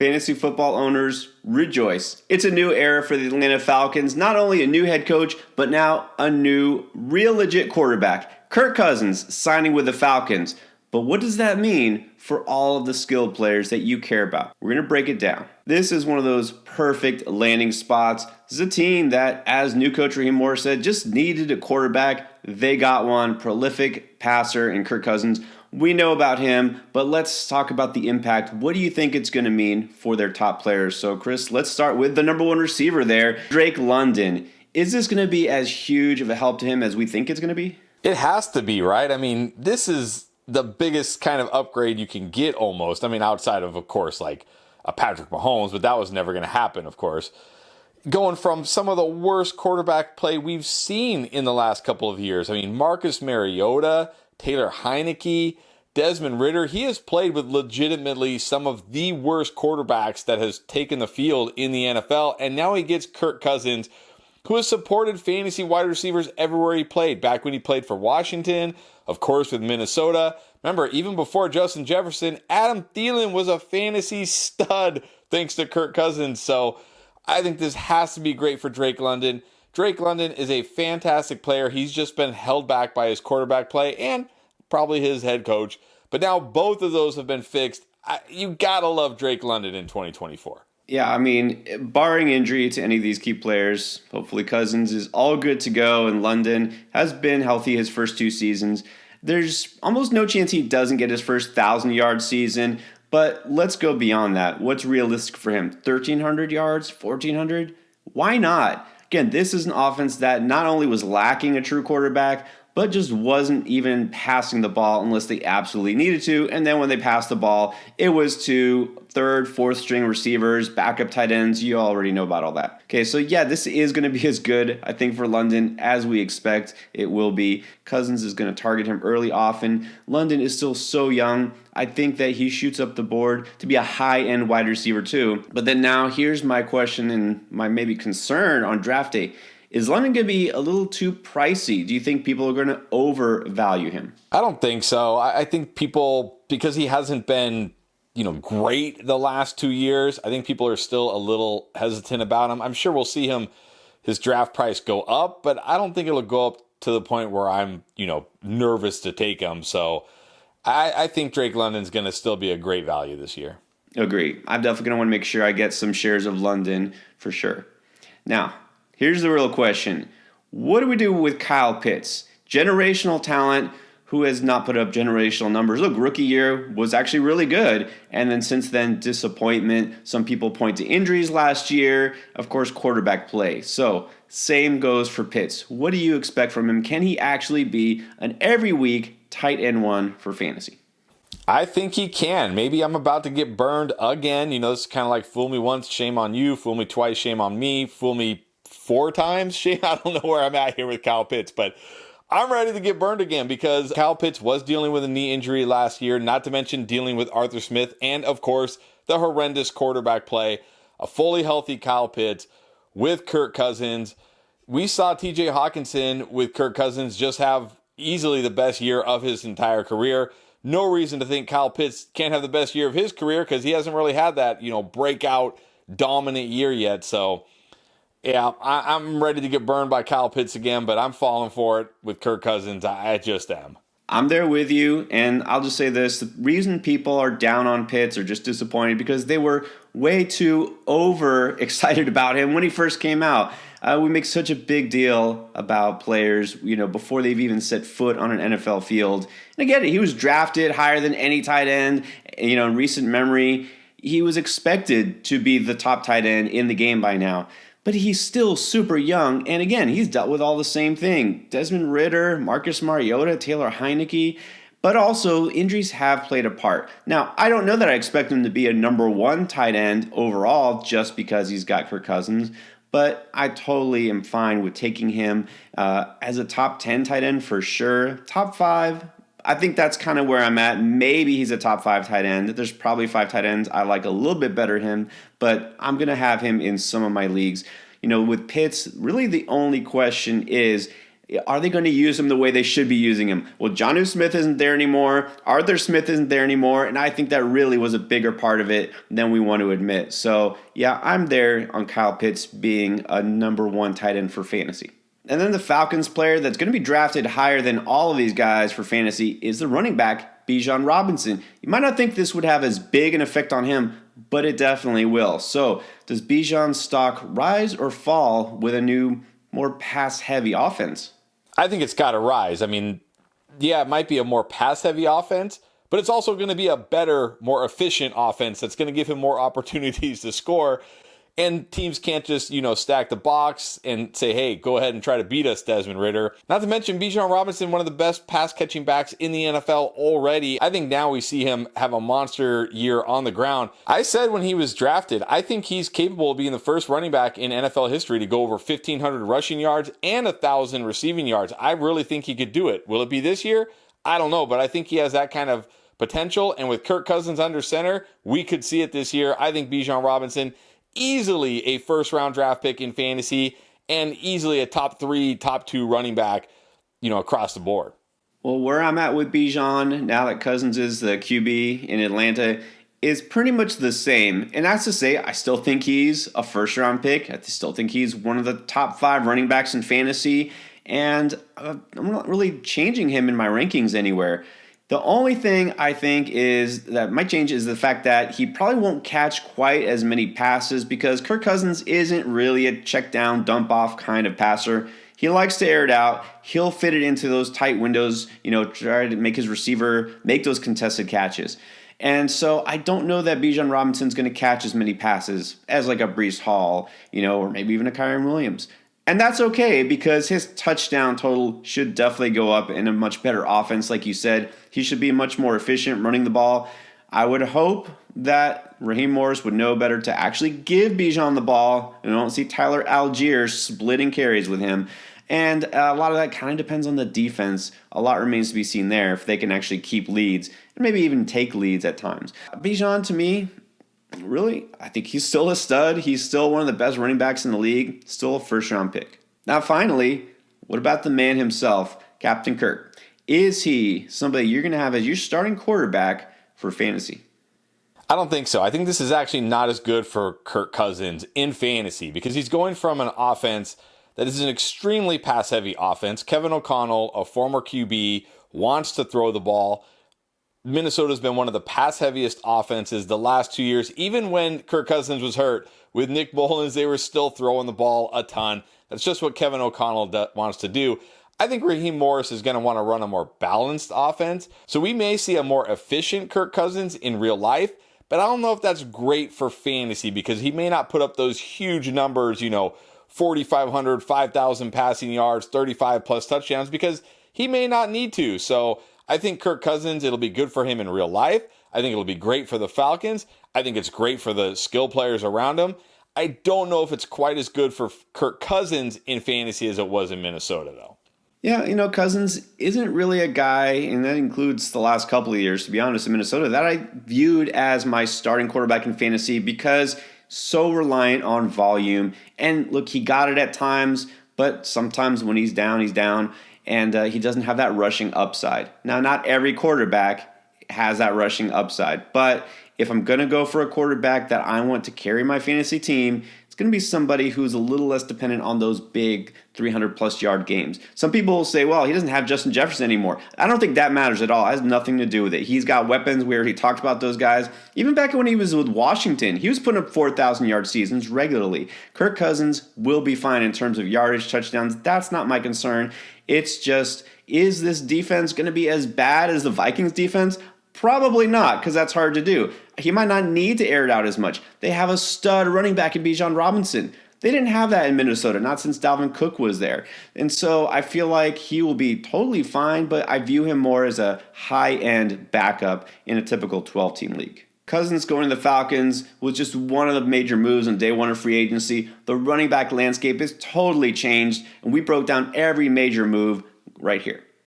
Fantasy football owners, rejoice. It's a new era for the Atlanta Falcons. Not only a new head coach, but now a new, real legit quarterback. Kirk Cousins signing with the Falcons. But what does that mean for all of the skilled players that you care about? We're going to break it down. This is one of those perfect landing spots. This is a team that, as new coach Raheem Morris said, just needed a quarterback. They got one, prolific passer in Kirk Cousins. We know about him, but let's talk about the impact. What do you think it's going to mean for their top players? So, Chris, let's start with the number one receiver there, Drake London. Is this going to be as huge of a help to him as we think it's going to be? It has to be, right? I mean, this is the biggest kind of upgrade you can get almost. I mean, outside of course, like a Patrick Mahomes, but that was never going to happen, of course. Going from some of the worst quarterback play we've seen in the last couple of years. I mean, Marcus Mariota, Taylor Heineke, Desmond Ridder, he has played with legitimately some of the worst quarterbacks that has taken the field in the NFL. And now he gets Kirk Cousins, who has supported fantasy wide receivers everywhere he played. Back when he played for Washington, of course with Minnesota. Remember, even before Justin Jefferson, Adam Thielen was a fantasy stud thanks to Kirk Cousins. So I think this has to be great for Drake London. Drake London is a fantastic player. He's just been held back by his quarterback play and probably his head coach. But now both of those have been fixed. You got to love Drake London in 2024. Yeah, I mean, barring injury to any of these key players, hopefully Cousins is all good to go, and London has been healthy his first two seasons. There's almost no chance he doesn't get his first 1,000-yard season, but let's go beyond that. What's realistic for him? 1,300 yards? 1,400? Why not? Again, this is an offense that not only was lacking a true quarterback, but just wasn't even passing the ball unless they absolutely needed to. And then when they passed the ball, it was to third, fourth string receivers, backup tight ends. You already know about all that. Okay, so yeah, this is going to be as good, I think, for London as we expect it will be. Cousins is going to target him early often. London is still so young. I think that he shoots up the board to be a high-end wide receiver too. But then now here's my question and my maybe concern on draft day. Is London going to be a little too pricey? Do you think people are going to overvalue him? I don't think so. I think people, because he hasn't been, great the last 2 years, I think people are still a little hesitant about him. I'm sure we'll see his draft price go up, but I don't think it'll go up to the point where I'm, nervous to take him. So I think Drake London's going to still be a great value this year. Agree. I'm definitely going to want to make sure I get some shares of London for sure. Now, here's the real question. What do we do with Kyle Pitts? Generational talent who has not put up generational numbers. Look, rookie year was actually really good. And then since then, disappointment. Some people point to injuries last year. Of course, quarterback play. So same goes for Pitts. What do you expect from him? Can he actually be an every week tight end one for fantasy? I think he can. Maybe I'm about to get burned again. This is kind of like fool me once, shame on you. Fool me twice, shame on me. Fool me 4 times, shame. I don't know where I'm at here with Kyle Pitts, but I'm ready to get burned again because Kyle Pitts was dealing with a knee injury last year, not to mention dealing with Arthur Smith and, of course, the horrendous quarterback play. A fully healthy Kyle Pitts with Kirk Cousins. We saw TJ Hawkinson with Kirk Cousins just have easily the best year of his entire career. No reason to think Kyle Pitts can't have the best year of his career because he hasn't really had that, breakout dominant year yet. So, yeah, I'm ready to get burned by Kyle Pitts again, but I'm falling for it with Kirk Cousins. I just am. I'm there with you, and I'll just say this. The reason people are down on Pitts or just disappointed because they were way too over-excited about him when he first came out. We make such a big deal about players, before they've even set foot on an NFL field. And again, he was drafted higher than any tight end, in recent memory. He was expected to be the top tight end in the game by now. But he's still super young, and again, he's dealt with all the same thing. Desmond Ridder, Marcus Mariota, Taylor Heineke, but also injuries have played a part. Now, I don't know that I expect him to be a number one tight end overall just because he's got Kirk Cousins, but I totally am fine with taking him as a top 10 tight end for sure. Top 5, I think that's kind of where I'm at. Maybe he's a top 5 tight end. There's probably 5 tight ends I like a little bit better him, but I'm going to have him in some of my leagues. With Pitts, really the only question is Are they going to use him the way they should be using him? Well, Jonnu Smith isn't there anymore. Arthur Smith isn't there anymore. And I think that really was a bigger part of it than we want to admit. So, yeah, I'm there on Kyle Pitts being a number one tight end for fantasy. And then the Falcons player that's going to be drafted higher than all of these guys for fantasy is the running back, Bijan Robinson. You might not think this would have as big an effect on him, but it definitely will. So, does Bijan's stock rise or fall with a new, more pass-heavy offense? I think it's got to rise. I mean, yeah, it might be a more pass-heavy offense, but it's also going to be a better, more efficient offense that's going to give him more opportunities to score. And teams can't just, stack the box and say, hey, go ahead and try to beat us, Desmond Ridder. Not to mention Bijan Robinson, one of the best pass-catching backs in the NFL already. I think now we see him have a monster year on the ground. I said when he was drafted, I think he's capable of being the first running back in NFL history to go over 1,500 rushing yards and 1,000 receiving yards. I really think he could do it. Will it be this year? I don't know, but I think he has that kind of potential. And with Kirk Cousins under center, we could see it this year. I think Bijan Robinson easily a first-round draft pick in fantasy and easily a top 3, top 2 running back, across the board. Well, where I'm at with Bijan, now that Cousins is the QB in Atlanta, is pretty much the same. And that's to say, I still think he's a first-round pick. I still think he's one of the top 5 running backs in fantasy. And I'm not really changing him in my rankings anywhere. The only thing I think is that might change is the fact that he probably won't catch quite as many passes because Kirk Cousins isn't really a check down, dump off kind of passer. He likes to air it out. He'll fit it into those tight windows, try to make his receiver make those contested catches. And so I don't know that Bijan Robinson's going to catch as many passes as like a Breece Hall, or maybe even a Kyren Williams. And that's okay because his touchdown total should definitely go up in a much better offense. Like you said, he should be much more efficient running the ball. I would hope that Raheem Morris would know better to actually give Bijan the ball. And I don't see Tyler Algier splitting carries with him. And a lot of that kind of depends on the defense. A lot remains to be seen there if they can actually keep leads and maybe even take leads at times. Bijan, to me, really, I think he's still a stud. He's still one of the best running backs in the league. Still a first-round pick. Now, finally, what about the man himself, Captain Kirk? Is he somebody you're going to have as your starting quarterback for fantasy? I don't think so. I think this is actually not as good for Kirk Cousins in fantasy because he's going from an offense that is an extremely pass-heavy offense. Kevin O'Connell, a former QB, wants to throw the ball. Minnesota's been one of the pass-heaviest offenses the last 2 years. Even when Kirk Cousins was hurt, with Nick Mullins, they were still throwing the ball a ton. That's just what Kevin O'Connell wants to do. I think Raheem Morris is going to want to run a more balanced offense. So we may see a more efficient Kirk Cousins in real life, but I don't know if that's great for fantasy because he may not put up those huge numbers, 4,500, 5,000 passing yards, 35 plus touchdowns because he may not need to. So I think Kirk Cousins, it'll be good for him in real life. I think it'll be great for the Falcons. I think it's great for the skill players around him. I don't know if it's quite as good for Kirk Cousins in fantasy as it was in Minnesota, though. Yeah, Cousins isn't really a guy, and that includes the last couple of years, to be honest, in Minnesota, that I viewed as my starting quarterback in fantasy because so reliant on volume. And look, he got it at times, but sometimes when he's down, he's down. And he doesn't have that rushing upside. Now, not every quarterback has that rushing upside. But if I'm going to go for a quarterback that I want to carry my fantasy team, it's going to be somebody who's a little less dependent on those big 300-plus yard games. Some people will say, well, he doesn't have Justin Jefferson anymore. I don't think that matters at all. It has nothing to do with it. He's got weapons. We already talked about those guys. Even back when he was with Washington, he was putting up 4,000-yard seasons regularly. Kirk Cousins will be fine in terms of yardage, touchdowns. That's not my concern. It's just, is this defense going to be as bad as the Vikings defense? Probably not, because that's hard to do. He might not need to air it out as much. They have a stud running back in Bijan Robinson. They didn't have that in Minnesota, not since Dalvin Cook was there. And so I feel like he will be totally fine, but I view him more as a high-end backup in a typical 12-team league. Cousins going to the Falcons was just one of the major moves on day one of free agency. The running back landscape has totally changed, and we broke down every major move right here.